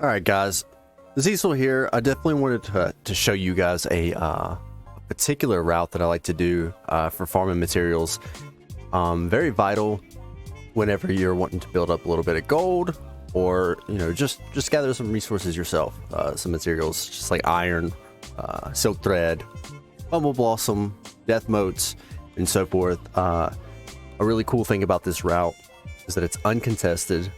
All right, guys, Cecil here. I definitely wanted to show you guys a particular route that I like to do for farming materials. Very vital whenever you're wanting to build up a little bit of gold, or just gather some resources yourself, some materials just like iron, silk thread, bumble blossom, death motes, and so forth. A really cool thing about this route is that it's uncontested.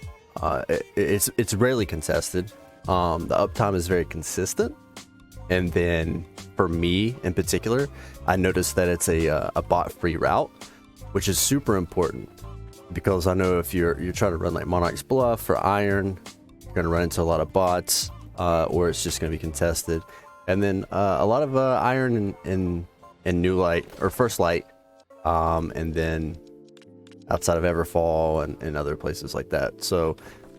It's rarely contested. The uptime is very consistent, and then for me in particular, I noticed that it's a bot-free route, which is super important because I know if you're trying to run like Monarch's Bluff for iron, you're going to run into a lot of bots, or it's just going to be contested. And then a lot of iron in New Light or First Light, and then outside of Everfall and other places like that. So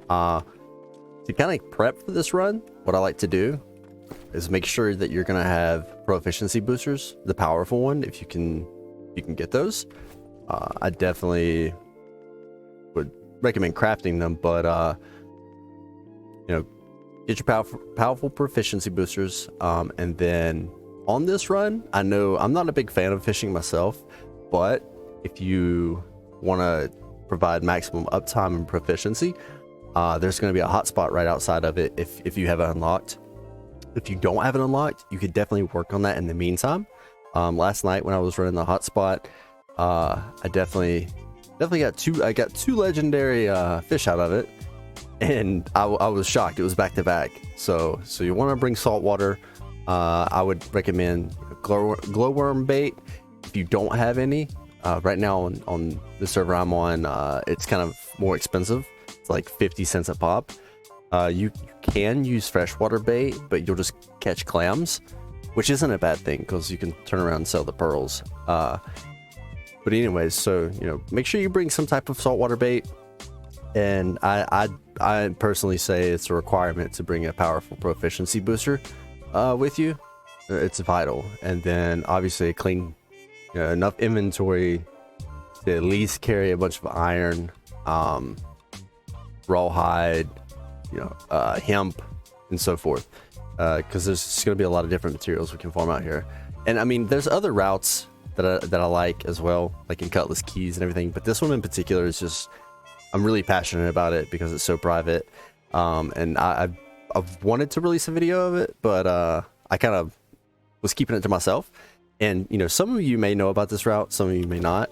to kind of prep for this run, what I like to do is make sure that you're going to have proficiency boosters, the powerful one, if you can get those. I definitely would recommend crafting them, but get your powerful proficiency boosters, and then on this run, I know I'm not a big fan of fishing myself, but if you want to provide maximum uptime and proficiency, there's going to be a hotspot right outside of it if you have it unlocked. If you don't have it unlocked, you could definitely work on that in the meantime. Last night when I was running the hotspot, I definitely got two legendary fish out of it, and I was shocked. It was back to back. So you want to bring salt water. I would recommend glowworm bait if you don't have any. Right now on the server I'm on, it's kind of more expensive. It's like 50 cents a pop. You can use freshwater bait, but you'll just catch clams, which isn't a bad thing because you can turn around and sell the pearls. But anyways, so make sure you bring some type of saltwater bait, and I personally say it's a requirement to bring a powerful proficiency booster with you. It's vital, and then obviously a clean, enough inventory to at least carry a bunch of iron, rawhide, hemp, and so forth, because there's going to be a lot of different materials we can farm out here. And I mean, there's other routes that I like as well, like in Cutlass Keys and everything, but this one in particular is just, I'm really passionate about it because it's so private. And I've wanted to release a video of it, but I kind of was keeping it to myself. And some of you may know about this route, some of you may not,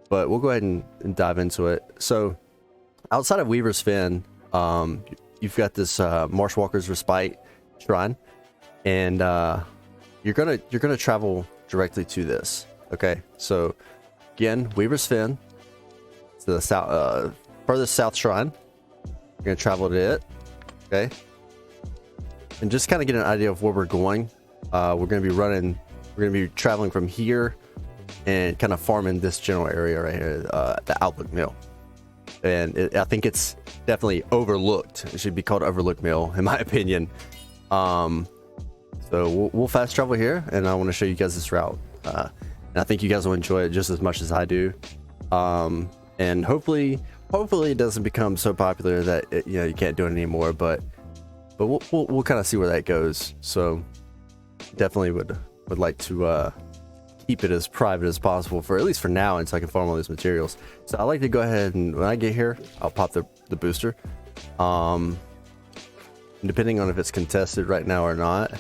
but we'll go ahead and dive into it. So outside of Weaversfen, you've got this Marshwalker's Respite shrine, and you're gonna travel directly to this. Okay, so again, Weaversfen, it's the south, furthest south shrine. You're gonna travel to it. Okay, and just kind of get an idea of where we're going. We're gonna be traveling from here and kind of farming this general area right here, the Outlook Mill. And I think it's definitely overlooked. It should be called Overlook Mill, in my opinion. So we'll fast travel here, and I want to show you guys this route. And I think you guys will enjoy it just as much as I do. And hopefully it doesn't become so popular that you can't do it anymore. But we'll kind of see where that goes. So definitely would like to keep it as private as possible for at least for now, until I can farm all these materials. So I like to go ahead, and when I get here, I'll pop the booster. Depending on if it's contested right now or not.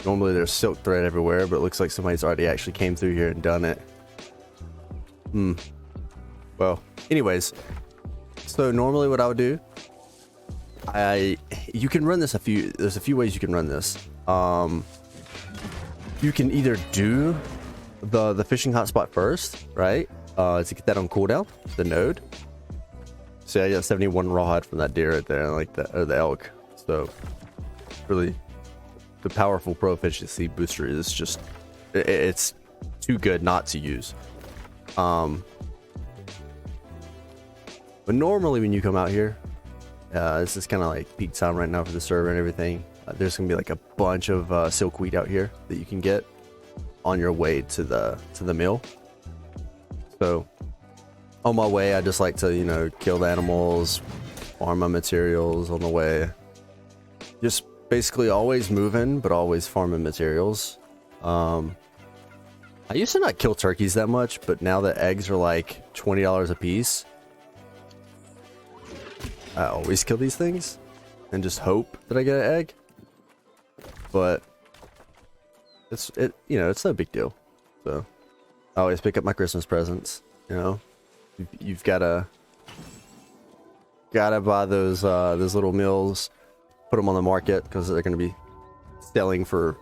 Normally there's silk thread everywhere, but it looks like somebody's already actually came through here and done it. Well, anyways, so normally what I would do, you can run this there's a few ways you can run this. You can either do the fishing hotspot first, right? To get that on cooldown, the node. So I got 71 rawhide from that deer right there, like that, or the elk. So really, the powerful proficiency booster is just, it's too good not to use. But normally when you come out here, this is kind of like peak time right now for the server and everything. There's gonna be like a bunch of silkweed out here that you can get on your way to the mill. So on my way, I just like to kill the animals, farm my materials on the way, just basically always moving, but always farming materials. I used to not kill turkeys that much, but now that eggs are like $20 a piece, I always kill these things and just hope that I get an egg. But it's no big deal. So I always pick up my Christmas presents. You know, you've gotta buy those little meals, put them on the market because they're gonna be selling for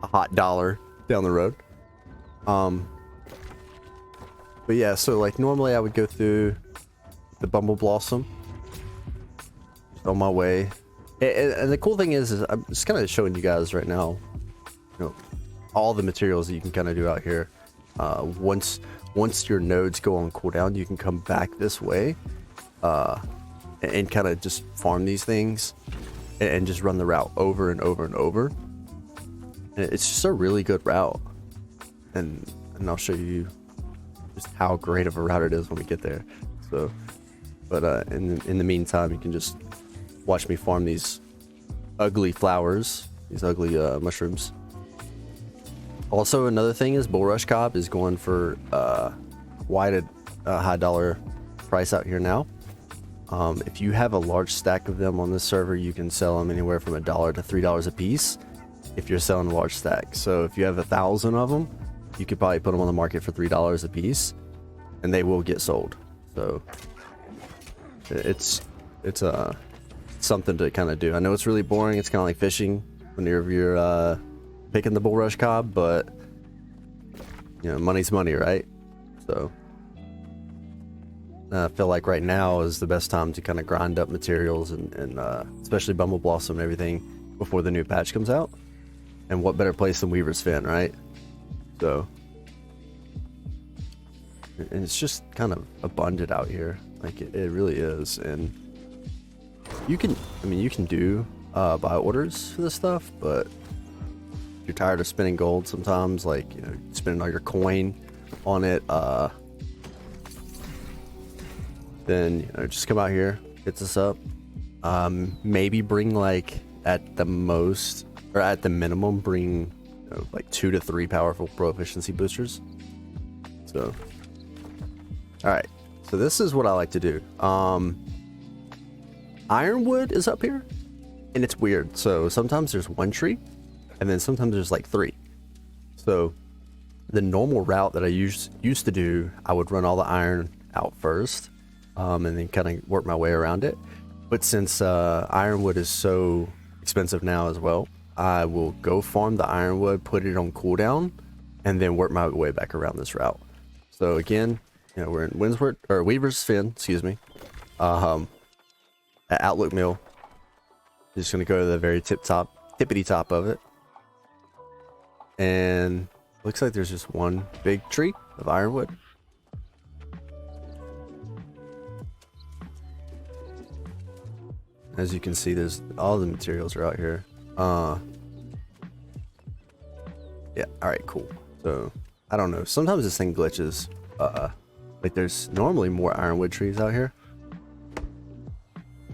a hot dollar down the road. But yeah, so like normally I would go through the Bumble Blossom on my way, and the cool thing is I'm just kind of showing you guys right now, you know, all the materials that you can kind of do out here. Once your nodes go on cooldown, you can come back this way, and kind of just farm these things, and just run the route over and over and over. And it's just a really good route, and I'll show you just how great of a route it is when we get there. So, but in the meantime, you can just watch me farm these ugly flowers, these ugly mushrooms. Also, another thing is bulrush cob is going for quite a high dollar price out here now. If you have a large stack of them on this server, you can sell them anywhere from $1 to $3 a piece if you're selling a large stack. So if you have 1,000 of them, you could probably put them on the market for $3 a piece, and they will get sold. So it's something to kind of do. I know it's really boring. It's kind of like fishing whenever you're picking the bulrush cob, but you know, money's money, right? So I feel like right now is the best time to kind of grind up materials and especially Bumble Blossom and everything before the new patch comes out. And what better place than Weaversfen, right? So, and it's just kind of abundant out here, like it really is. And you can do buy orders for this stuff, but if you're tired of spending gold sometimes, like, you know, spending all your coin on it, then, you know, just come out here, hit this up. Maybe bring, like, at the most, or at the minimum, bring, you know, like 2 to 3 powerful pro efficiency boosters. So, all right, so this is what I like to do. Ironwood is up here, and it's weird. So sometimes there's 1 tree, and then sometimes there's like 3. So the normal route that I used to do, I would run all the iron out first, and then kind of work my way around it. But since ironwood is so expensive now as well, I will go farm the ironwood, put it on cooldown, and then work my way back around this route. So again, you know, we're in Weaversfen, excuse me, at Outlook Mill. Just gonna go to the very tippity top of it, and looks like there's just 1 big tree of ironwood. As you can see, there's all the materials are out here. Yeah, alright, cool. So, I don't know. Sometimes this thing glitches. Like, there's normally more ironwood trees out here.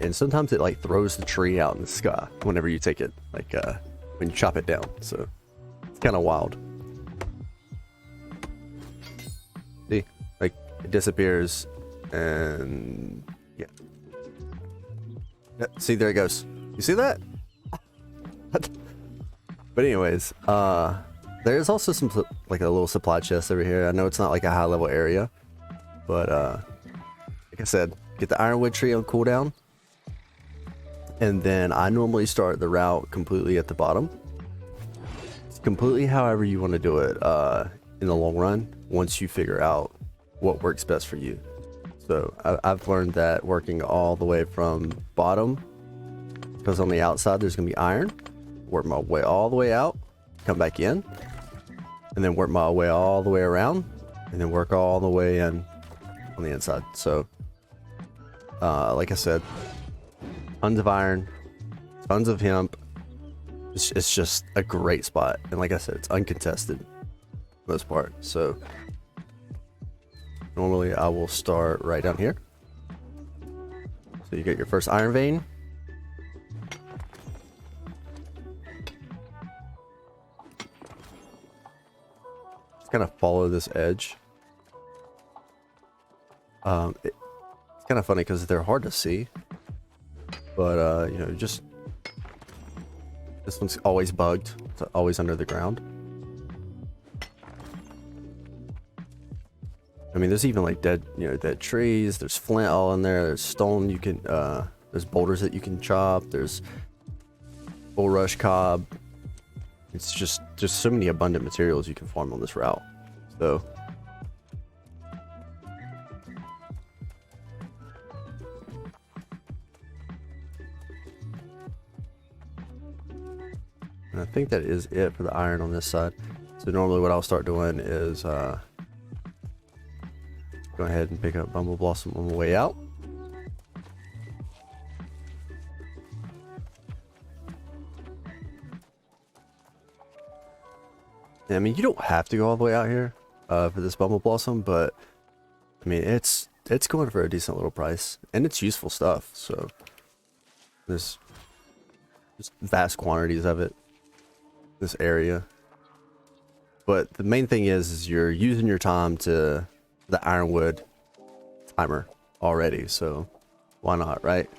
And sometimes it, like, throws the tree out in the sky whenever you take it. Like, when you chop it down. So, it's kind of wild. See? Like, it disappears. And... yeah. See, there it goes. You see that? But anyways, there's also some, like, a little supply chest over here. I know it's not like a high level area, but like I said, get the ironwood tree on cooldown, and then I normally start the route completely at the bottom. It's completely however you want to do it in the long run, once you figure out what works best for you. So I've learned that working all the way from bottom, because on the outside there's gonna be iron, work my way all the way out, come back in, and then work my way all the way around, and then work all the way in on the inside. So like I said, tons of iron, tons of hemp. It's just a great spot, and like I said, it's uncontested for the most part. So normally I will start right down here. So you get your first iron vein, kind of follow this edge. It's kind of funny because they're hard to see, but you know, just this one's always bugged. It's always under the ground. I mean, there's even like dead trees. There's flint all in there. There's stone you can, there's boulders that you can chop. There's bulrush cob. It's just so many abundant materials you can farm on this route. So and I think that is it for the iron on this side. So normally what I'll start doing is go ahead and pick up Bumble Blossom on the way out. I mean, you don't have to go all the way out here for this Bumble Blossom, but I mean, it's going for a decent little price, and it's useful stuff. So there's just vast quantities of it, this area. But the main thing is you're using your time to the ironwood timer already, so why not, right?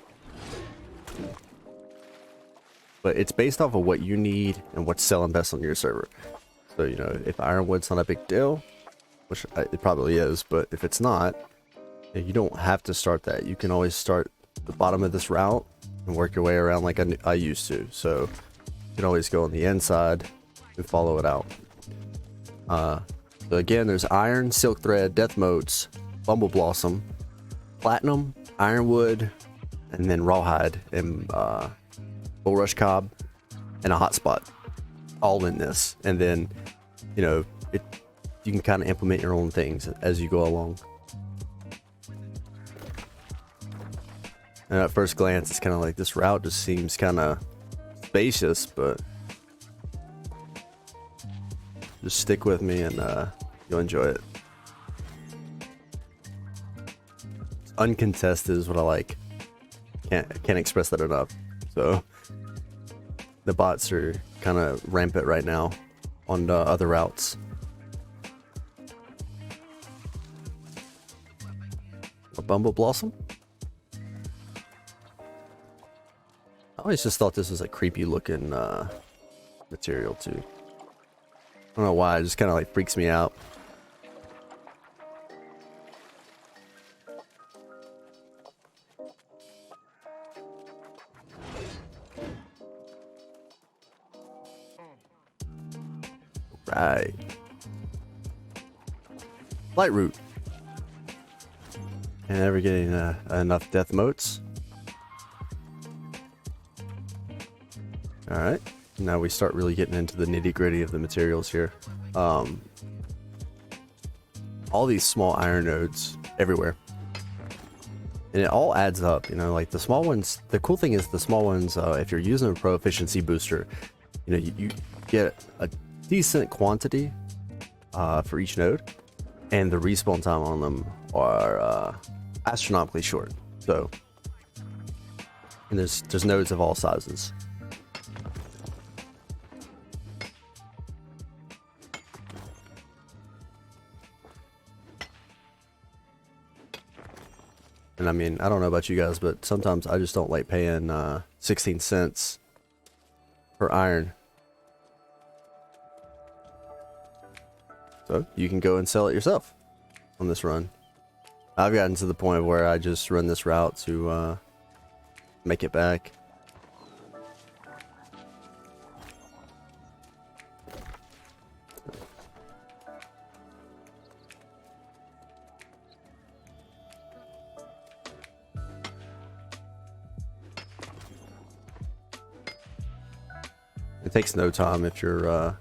But it's based off of what you need and what's selling best on your server. So, you know, if ironwood's not a big deal, which it probably is, but if it's not, you don't have to start that. You can always start the bottom of this route and work your way around like I used to. So you can always go on the inside and follow it out. So again, there's iron, silk thread, death motes, Bumble Blossom, platinum, ironwood, and then rawhide and bulrush cob and a hotspot, all in this. And then, you know, you can kind of implement your own things as you go along. And at first glance, it's kind of like this route just seems kind of spacious, but just stick with me and you'll enjoy it. Uncontested is what I like. Can't express that enough. So the bots are kind of rampant right now on other routes. A Bumble Blossom? I always just thought this was a creepy looking material too. I don't know why, it just kind of like freaks me out. Right. Light root. And never getting enough death motes. Alright. Now we start really getting into the nitty gritty of the materials here. All these small iron nodes everywhere. And it all adds up, you know, like the small ones. The cool thing is the small ones, if you're using a pro efficiency booster, you know, you get a decent quantity for each node, and the respawn time on them are astronomically short. So, and there's nodes of all sizes. And I mean, I don't know about you guys, but sometimes I just don't like paying 16 cents per iron. So you can go and sell it yourself on this run. I've gotten to the point where I just run this route to make it back. It takes no time if you're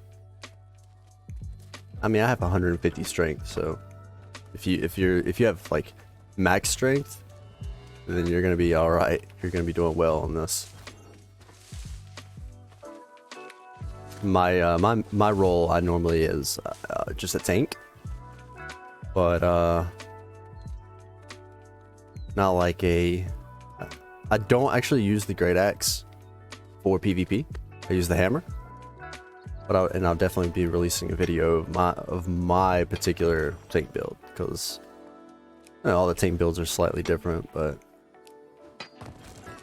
I mean, I have 150 strength, so if you have like max strength, then you're gonna be all right. You're gonna be doing well on this. My role I normally is just a tank, but not like a. I don't actually use the great axe for PvP. I use the hammer. But I'll definitely be releasing a video of my particular tank build, because all the tank builds are slightly different, but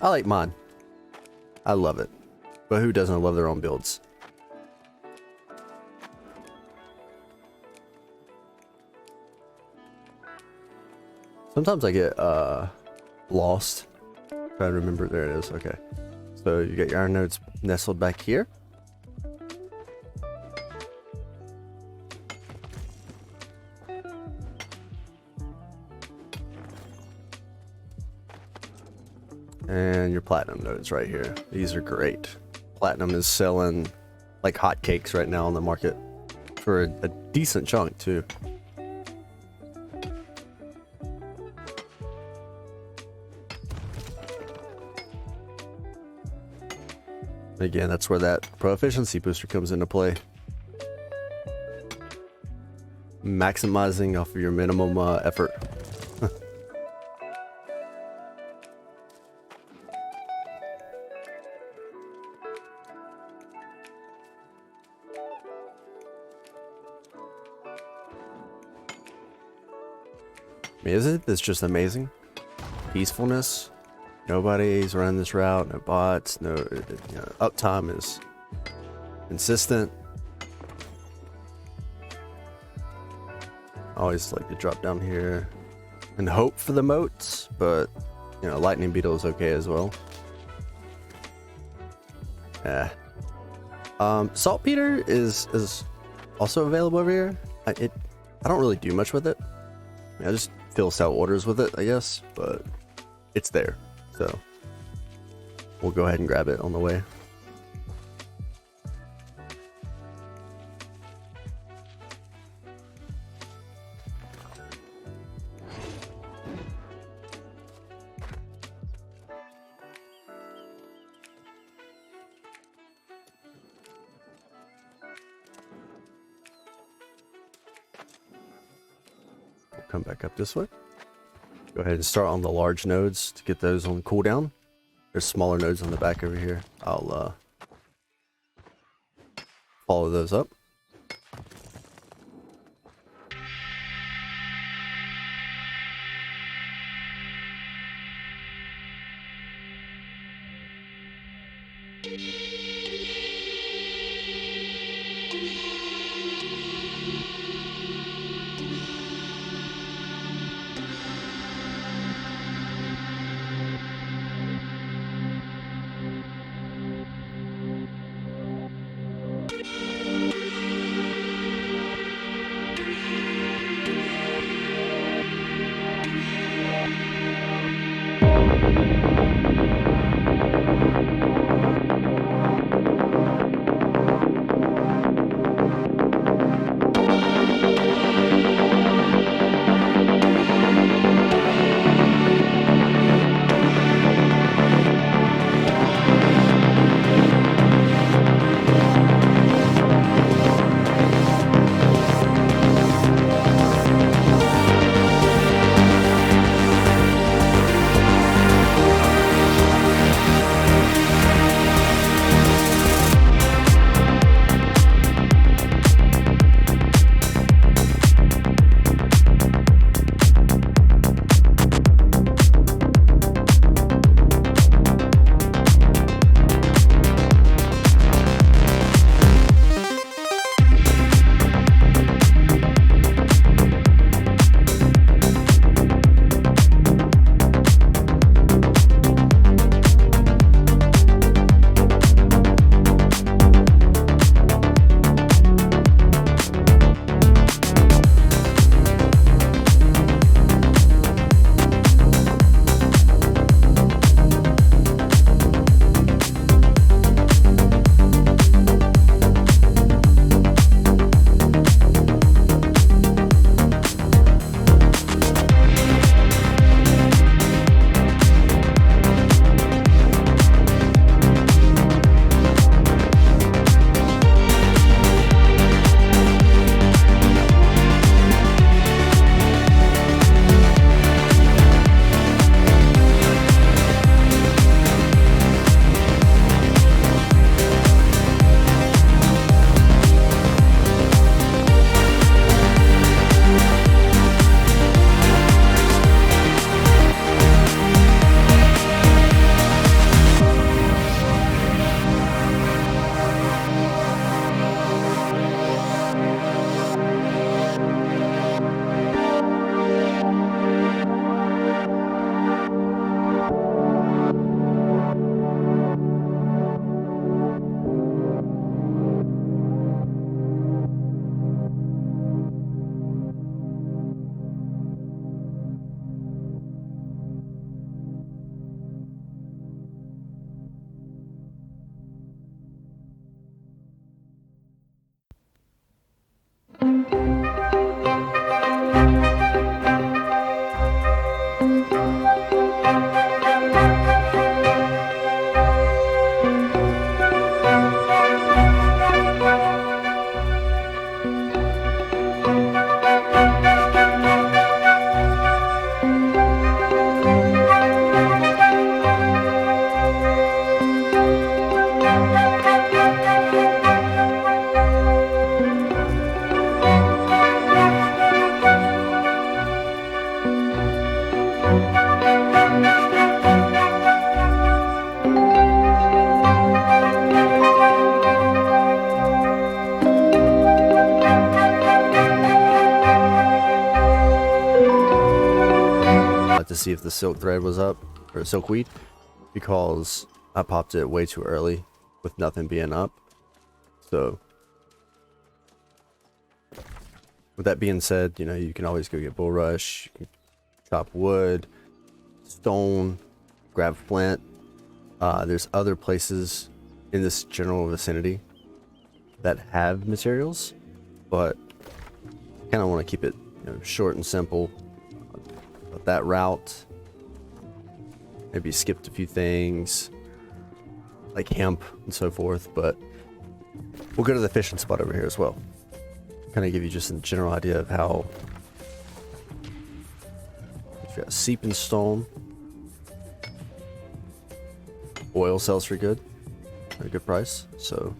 I like mine. I love it. But who doesn't love their own builds? Sometimes I get lost. Try to remember. There it is. Okay. So you got your iron nodes nestled back here. And your platinum nodes right here. These are great. Platinum is selling like hotcakes right now on the market for a decent chunk too. Again, that's where that pro efficiency booster comes into play. Maximizing off of your minimum effort. Isn't this just amazing? Peacefulness. Nobody's running this route. No bots. No, uptime is consistent. I always like to drop down here and hope for the motes, but lightning beetle is okay as well. Yeah. Saltpeter is also available over here. I don't really do much with it. I just fill sell orders with it, I guess, but it's there, so we'll go ahead and grab it on the way. Come back up this way. Go ahead and start on the large nodes to get those on cooldown. There's smaller nodes on the back over here. I'll follow those up. to see if the silk thread was up, or silkweed, because I popped it way too early with nothing being up. So with that being said, you know, you can always go get bulrush, you can chop wood, stone, grab flint. There's other places in this general vicinity that have materials, but kind of want to keep it, you know, short and simple. But that route, maybe skipped a few things like hemp and so forth, but we'll go to the fishing spot over here as well. Kind of give you just a general idea of how. If you got seeping stone, oil sells for good at a good price, so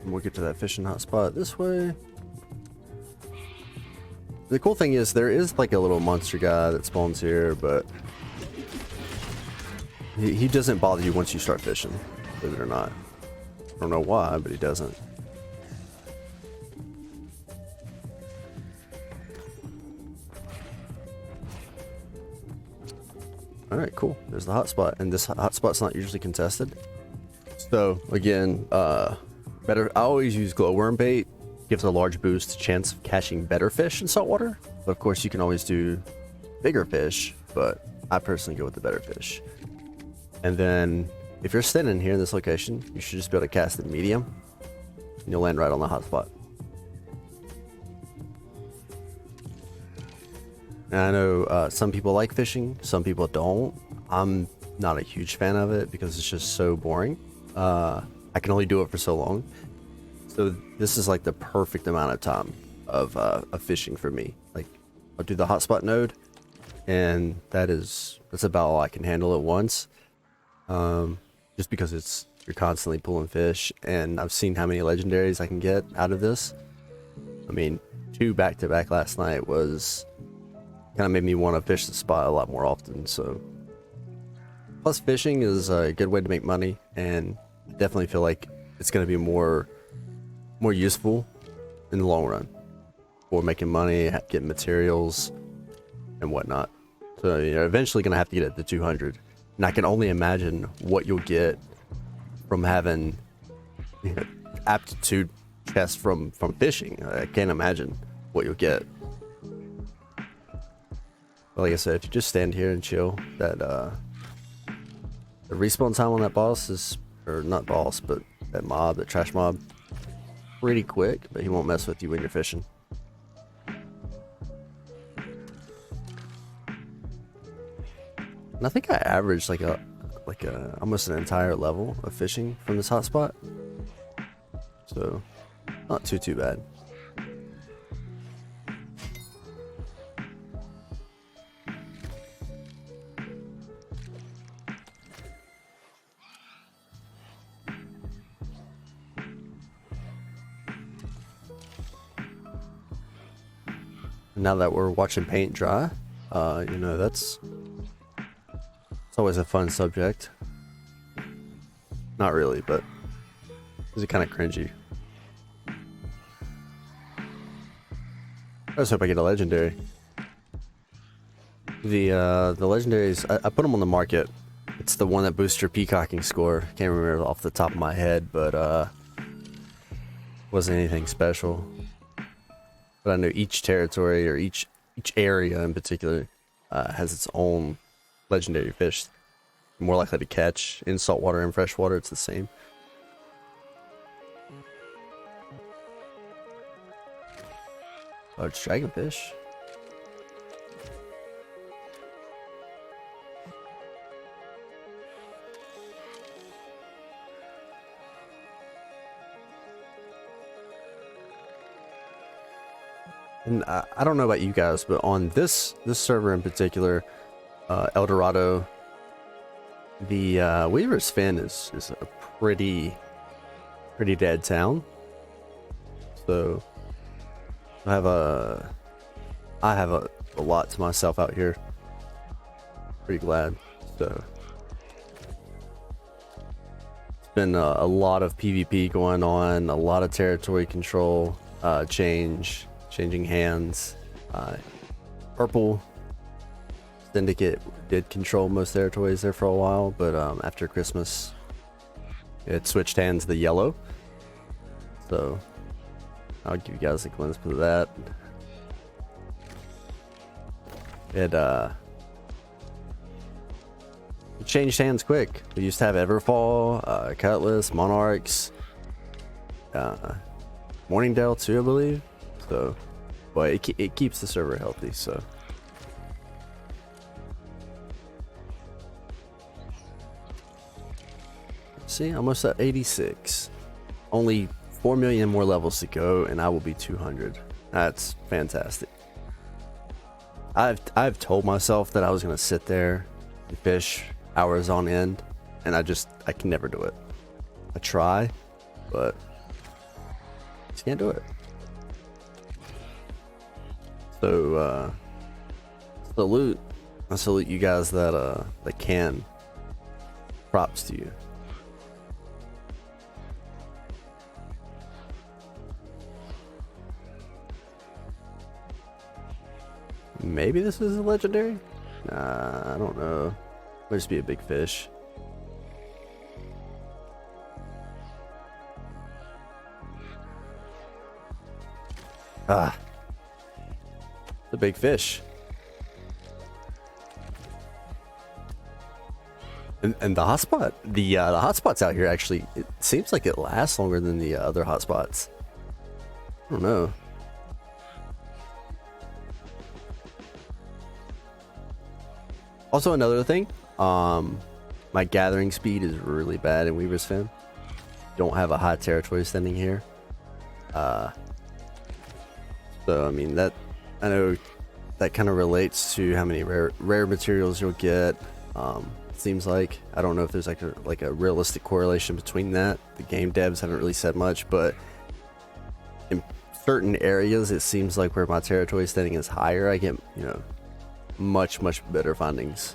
we'll get to that fishing hotspot this way. The cool thing is there is like a little monster guy that spawns here, but he doesn't bother you once you start fishing, believe it or not. I don't know why, but he doesn't. Alright, cool. There's the hotspot, and this hotspot's not usually contested. So again, I always use glowworm bait. Gives a large boost chance of catching better fish in saltwater. But of course, you can always do bigger fish, but I personally go with the better fish. And then if you're standing here in this location, you should just be able to cast it medium, and you'll land right on the hotspot. And I know some people like fishing, some people don't. I'm not a huge fan of it because it's just so boring. I can only do it for so long. So this is like the perfect amount of time of fishing for me. Like I'll do the hotspot node, and that's about all I can handle at once. Just because you're constantly pulling fish, and I've seen how many legendaries I can get out of this. I mean, 2 back-to-back last night was kind of made me want to fish the spot a lot more often. So plus fishing is a good way to make money, and I definitely feel like it's going to be more useful in the long run for making money, getting materials and whatnot. So you're eventually gonna have to get it to 200, and I can only imagine what you'll get from having, you know, aptitude chests from fishing. I can't imagine what you'll get. But like I said, if you just stand here and chill, that the respawn time on that boss is, or not boss, but that mob, that trash mob, pretty quick, but he won't mess with you when you're fishing. And I think I averaged like a almost an entire level of fishing from this hotspot, so not too bad. Now that we're watching paint dry, you know, it's always a fun subject. Not really, but it's kind of cringy. I just hope I get a legendary. The legendaries, I put them on the market. It's the one that boosts your peacocking score. Can't remember off the top of my head, but wasn't anything special. But I know each territory, or each area in particular, has its own legendary fish. More likely to catch in saltwater and freshwater, it's the same. Oh, it's dragonfish. And I don't know about you guys, but on this server in particular, El Dorado, the Weaversfen is a pretty dead town. So I have a lot to myself out here. Pretty glad. So it's been a lot of PvP going on, a lot of territory control, changing hands. Purple Syndicate did control most territories there for a while, but after Christmas it switched hands to yellow. So I'll give you guys a glimpse of that. It changed hands quick. We used to have Everfall, Cutlass, Monarchs, Morningdale too, I believe. So, but it keeps the server healthy. So. See, almost at 86. Only 4 million more levels to go, and I will be 200. That's fantastic. I've told myself that I was gonna sit there and fish hours on end, and I can never do it. I try, but just can't do it. So I salute you guys that can. Props to you. Maybe this is a legendary? Nah, I don't know. Might just be a big fish. Ah. The big fish. And the hotspot, the hotspots out here actually, it seems like it lasts longer than the other hotspots. I don't know. Also, another thing, my gathering speed is really bad in Weaversfen. Don't have a high territory standing here. So I mean I know that kind of relates to how many rare materials you'll get. Seems like I don't know if there's like a realistic correlation between that. The game devs haven't really said much, but in certain areas it seems like where my territory standing is higher, I get much better findings.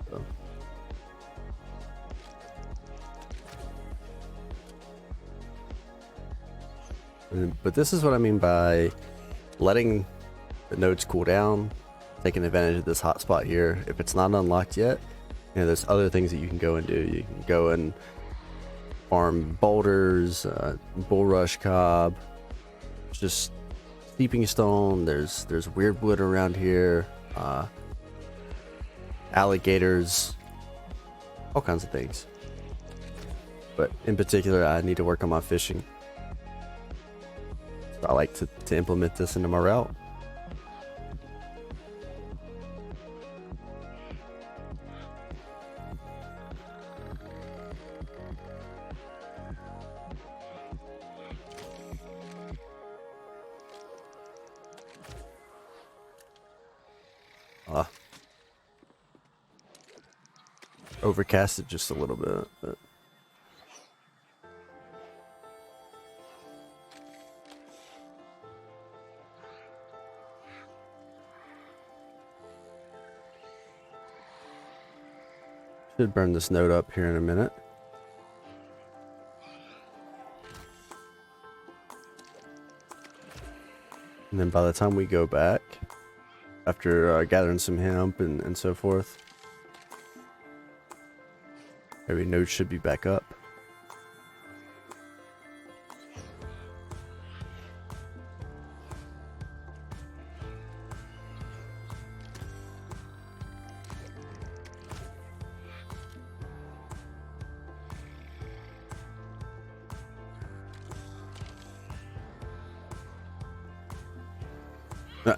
So. But this is what I mean by letting the nodes cool down, taking advantage of this hotspot here. If it's not unlocked yet, there's other things that you can go and do. You can go and farm boulders, bulrush cob, just steeping stone. There's weird wood around here. Alligators, all kinds of things. But in particular, I need to work on my fishing. So I like to implement this into my route. Overcast it just a little bit, but should burn this node up here in a minute. And then by the time we go back, after gathering some hemp and so forth, every node should be back up.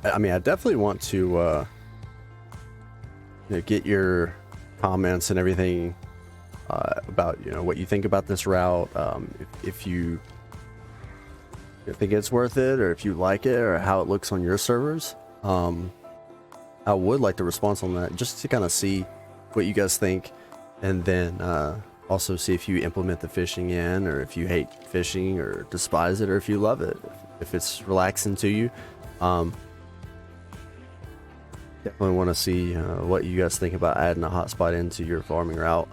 I mean, I definitely want to get your comments and everything about what you think about this route. If you think it's worth it, or if you like it, or how it looks on your servers. I would like the response on that, just to kind of see what you guys think, and then Also see if you implement the fishing in, or if you hate fishing or despise it, or if you love it, if it's relaxing to you. Definitely want to see what you guys think about adding a hotspot into your farming route.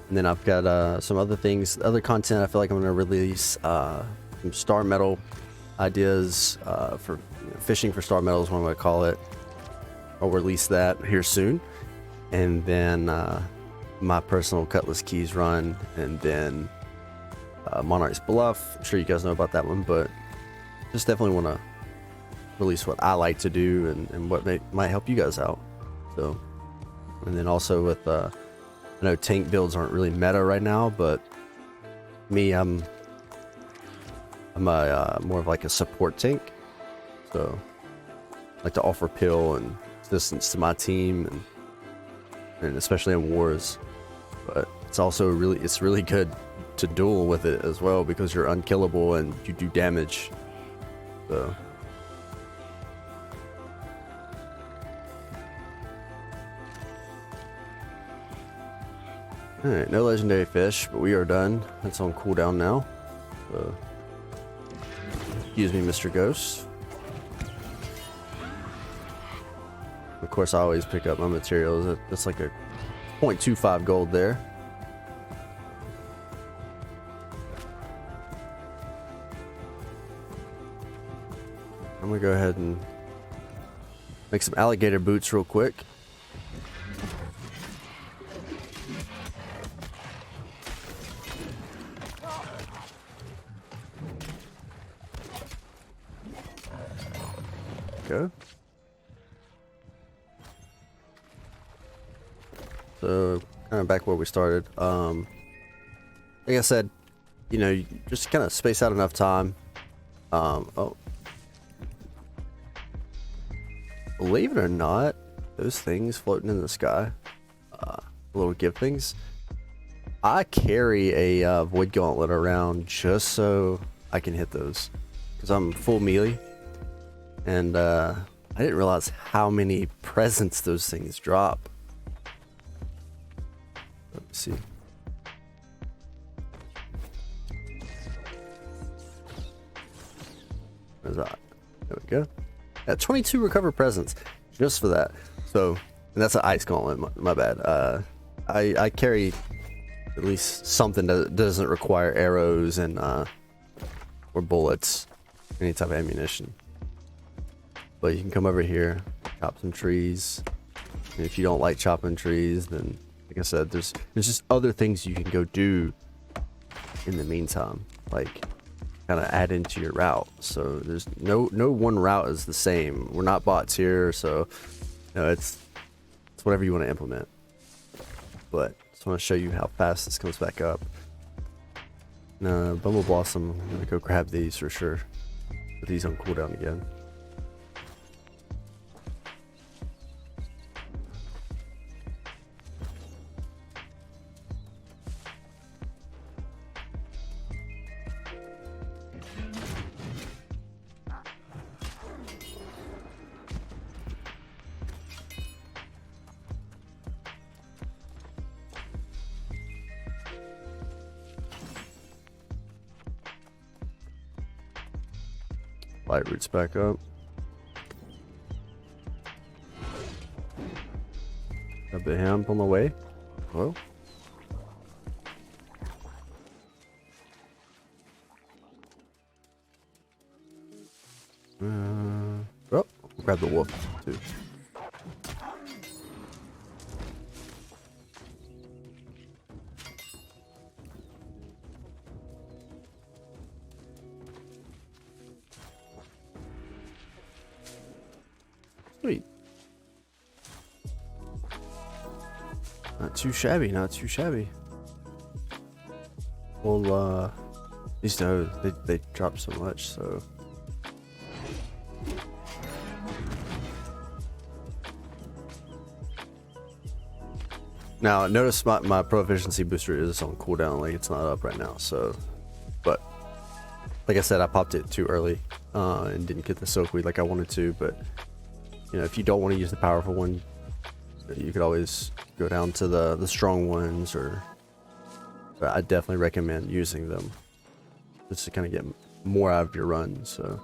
And then I've got some other things, other content I feel like I'm going to release. Some star metal ideas for fishing for star metal is what I'm going to call it. I'll release that here soon. And then my personal Cutlass Keys run, and then Monarch's Bluff. I'm sure you guys know about that one, but just definitely want to release what I like to do and what might help you guys out. So, and then also with I know tank builds aren't really meta right now, but me, I'm a more of like a support tank, so I like to offer pill and assistance to my team, and especially in wars. But it's also really good to duel with it as well, because you're unkillable and you do damage. So alright, no legendary fish, but we are done. That's on cooldown now. So, excuse me, Mr. Ghost. Of course, I always pick up my materials. That's like a 0.25 gold there. I'm gonna go ahead and make some alligator boots real quick. Go. So kind of back where we started. Like I said, you know, you just kind of space out enough time. Oh, believe it or not, those things floating in the sky, little give things. I carry a void gauntlet around just so I can hit those, because I'm full melee. And I didn't realize how many presents those things drop. Let me see. Where's that? There we go. Yeah, 22 recover presents just for that. So, and that's an ice gauntlet. My bad. I carry at least something that doesn't require arrows and or bullets, any type of ammunition. But you can come over here, chop some trees. And if you don't like chopping trees, then like I said, there's just other things you can go do in the meantime, like kind of add into your route. So there's no one route is the same. We're not bots here, so you know, it's whatever you want to implement. But just want to show you how fast this comes back up. Bumble Blossom, I'm gonna go grab these for sure. Put these on cooldown again. Light roots back up. Got the hemp on the way. Well. Oh, grab the wolf too. Sweet. Not too shabby, not too shabby. Well, these know they drop so much, so. Now, notice my proficiency booster is on cooldown, like it's not up right now, so. But, like I said, I popped it too early and didn't get the soakweed like I wanted to, but. You know, if you don't want to use the powerful one, you could always go down to the strong ones, or but I definitely recommend using them just to kind of get more out of your run. So,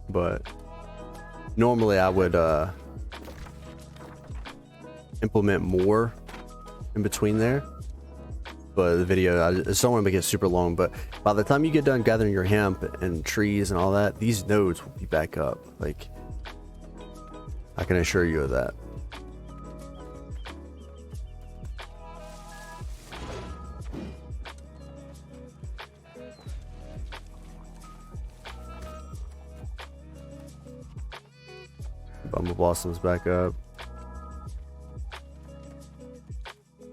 but normally I would implement more in between there, but the video, I just don't want to make it super long. But by the time you get done gathering your hemp and trees and all that, these nodes will be back up. Like, I can assure you of that. Bumble blossoms back up.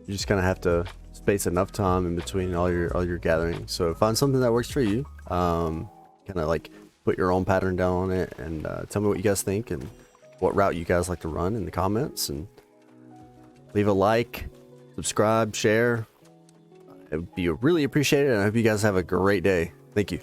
You just kind of have to space enough time in between all your gathering. So find something that works for you. Kind of like put your own pattern down on it, and tell me what you guys think and what route you guys like to run in the comments. And leave a like, subscribe, share. It would be really appreciated, and I hope you guys have a great day. Thank you.